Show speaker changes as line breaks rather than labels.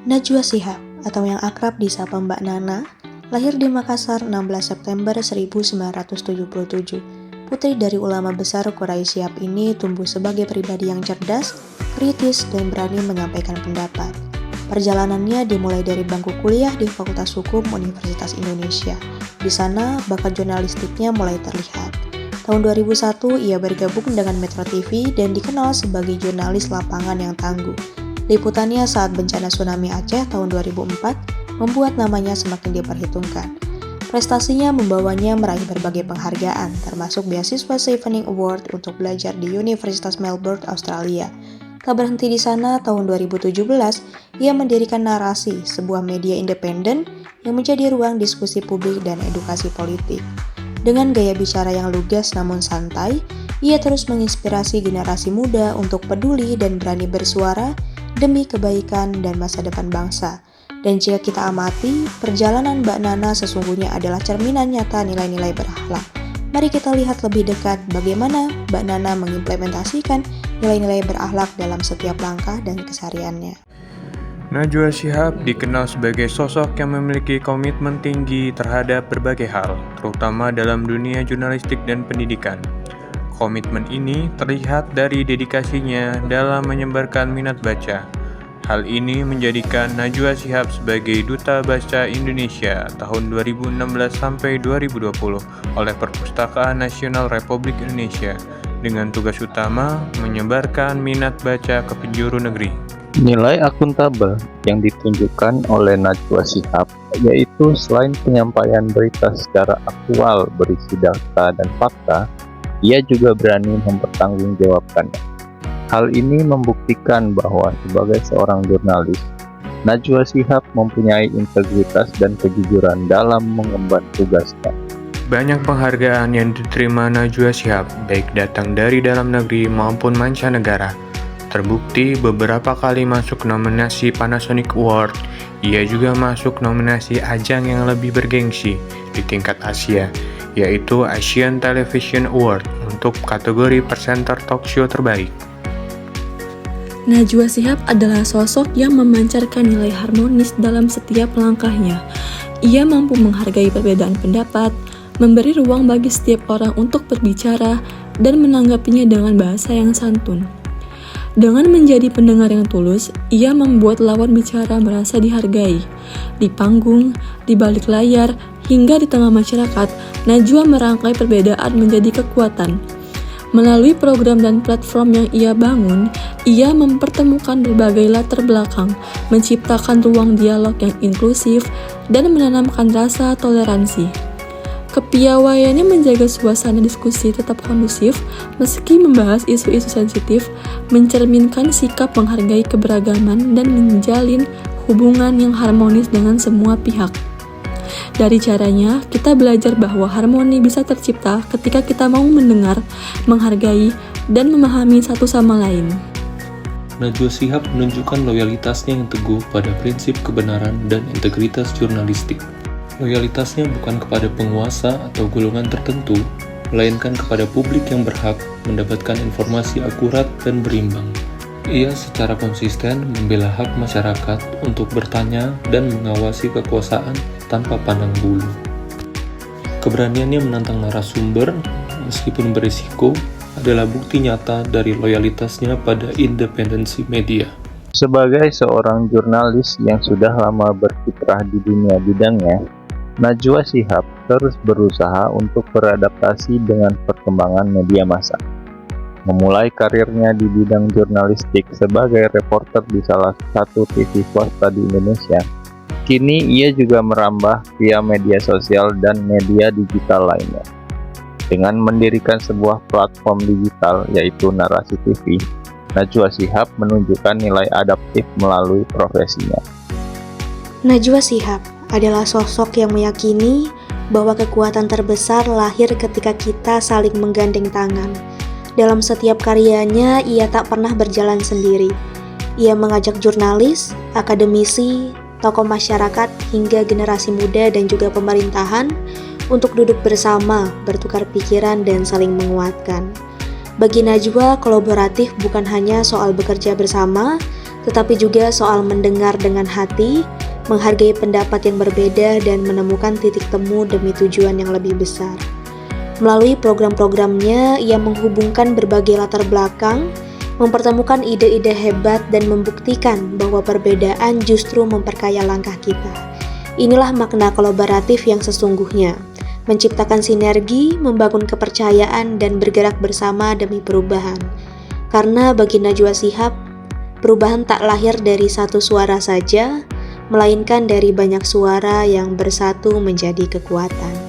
Najwa Shihab, atau yang akrab disapa Mbak Nana, lahir di Makassar 16 September 1977. Putri dari ulama besar Quraisy Shihab ini tumbuh sebagai pribadi yang cerdas, kritis, dan berani menyampaikan pendapat. Perjalanannya dimulai dari bangku kuliah di Fakultas Hukum Universitas Indonesia. Di sana, bakat jurnalistiknya mulai terlihat. Tahun 2001, ia bergabung dengan Metro TV dan dikenal sebagai jurnalis lapangan yang tangguh. Liputannya saat bencana tsunami Aceh tahun 2004 membuat namanya semakin diperhitungkan. Prestasinya membawanya meraih berbagai penghargaan, termasuk beasiswa Chevening Award untuk belajar di Universitas Melbourne, Australia. Tak berhenti di sana, tahun 2017, ia mendirikan Narasi, sebuah media independen yang menjadi ruang diskusi publik dan edukasi politik. Dengan gaya bicara yang lugas namun santai, ia terus menginspirasi generasi muda untuk peduli dan berani bersuara demi kebaikan dan masa depan bangsa. Dan jika kita amati, perjalanan Mbak Nana sesungguhnya adalah cerminan nyata nilai-nilai berakhlak. Mari kita lihat lebih dekat bagaimana Mbak Nana mengimplementasikan nilai-nilai berakhlak dalam setiap langkah dan kesehariannya.
Najwa Shihab dikenal sebagai sosok yang memiliki komitmen tinggi terhadap berbagai hal, terutama dalam dunia jurnalistik dan pendidikan. Komitmen ini terlihat dari dedikasinya dalam menyebarkan minat baca. Hal ini menjadikan Najwa Shihab sebagai Duta Baca Indonesia tahun 2016 sampai 2020 oleh Perpustakaan Nasional Republik Indonesia dengan tugas utama menyebarkan minat baca ke penjuru negeri.
Nilai akuntabel yang ditunjukkan oleh Najwa Shihab yaitu selain penyampaian berita secara aktual berisi data dan fakta, ia juga berani mempertanggungjawabkannya. Hal ini membuktikan bahwa sebagai seorang jurnalis, Najwa Shihab mempunyai integritas dan kejujuran dalam mengemban tugasnya.
Banyak penghargaan yang diterima Najwa Shihab, baik datang dari dalam negeri maupun mancanegara. Terbukti beberapa kali masuk nominasi Panasonic Award, ia juga masuk nominasi ajang yang lebih bergengsi di tingkat Asia, yaitu Asian Television Award untuk kategori presenter talk show terbaik.
Najwa Shihab adalah sosok yang memancarkan nilai harmonis dalam setiap langkahnya. Ia mampu menghargai perbedaan pendapat, memberi ruang bagi setiap orang untuk berbicara, dan menanggapinya dengan bahasa yang santun. Dengan menjadi pendengar yang tulus, ia membuat lawan bicara merasa dihargai. Di panggung, di balik layar, hingga di tengah masyarakat, Najwa merangkai perbedaan menjadi kekuatan. Melalui program dan platform yang ia bangun, ia mempertemukan berbagai latar belakang, menciptakan ruang dialog yang inklusif, dan menanamkan rasa toleransi. Kepiawaiannya menjaga suasana diskusi tetap kondusif meski membahas isu-isu sensitif, mencerminkan sikap menghargai keberagaman dan menjalin hubungan yang harmonis dengan semua pihak. Dari caranya, kita belajar bahwa harmoni bisa tercipta ketika kita mau mendengar, menghargai, dan memahami satu sama lain.
Najwa Shihab menunjukkan loyalitasnya yang teguh pada prinsip kebenaran dan integritas jurnalistik. Loyalitasnya bukan kepada penguasa atau golongan tertentu, melainkan kepada publik yang berhak mendapatkan informasi akurat dan berimbang. Ia secara konsisten membela hak masyarakat untuk bertanya dan mengawasi kekuasaan tanpa pandang bulu. Keberaniannya menantang narasumber, meskipun berisiko, adalah bukti nyata dari loyalitasnya pada independensi media.
Sebagai seorang jurnalis yang sudah lama berkiprah di dunia bidangnya, Najwa Shihab terus berusaha untuk beradaptasi dengan perkembangan media massa. Memulai karirnya di bidang jurnalistik sebagai reporter di salah satu TV swasta di Indonesia, kini ia juga merambah via media sosial dan media digital lainnya. Dengan mendirikan sebuah platform digital yaitu Narasi TV, Najwa Shihab menunjukkan nilai adaptif melalui profesinya.
Najwa Shihab adalah sosok yang meyakini bahwa kekuatan terbesar lahir ketika kita saling menggandeng tangan. Dalam setiap karyanya, ia tak pernah berjalan sendiri. Ia mengajak jurnalis, akademisi, tokoh masyarakat, hingga generasi muda dan juga pemerintahan untuk duduk bersama, bertukar pikiran, dan saling menguatkan. Bagi Najwa, kolaboratif bukan hanya soal bekerja bersama, tetapi juga soal mendengar dengan hati, menghargai pendapat yang berbeda, dan menemukan titik temu demi tujuan yang lebih besar. Melalui program-programnya, ia menghubungkan berbagai latar belakang, mempertemukan ide-ide hebat, dan membuktikan bahwa perbedaan justru memperkaya langkah kita. Inilah makna kolaboratif yang sesungguhnya, menciptakan sinergi, membangun kepercayaan, dan bergerak bersama demi perubahan. Karena bagi Najwa Shihab, perubahan tak lahir dari satu suara saja, melainkan dari banyak suara yang bersatu menjadi kekuatan.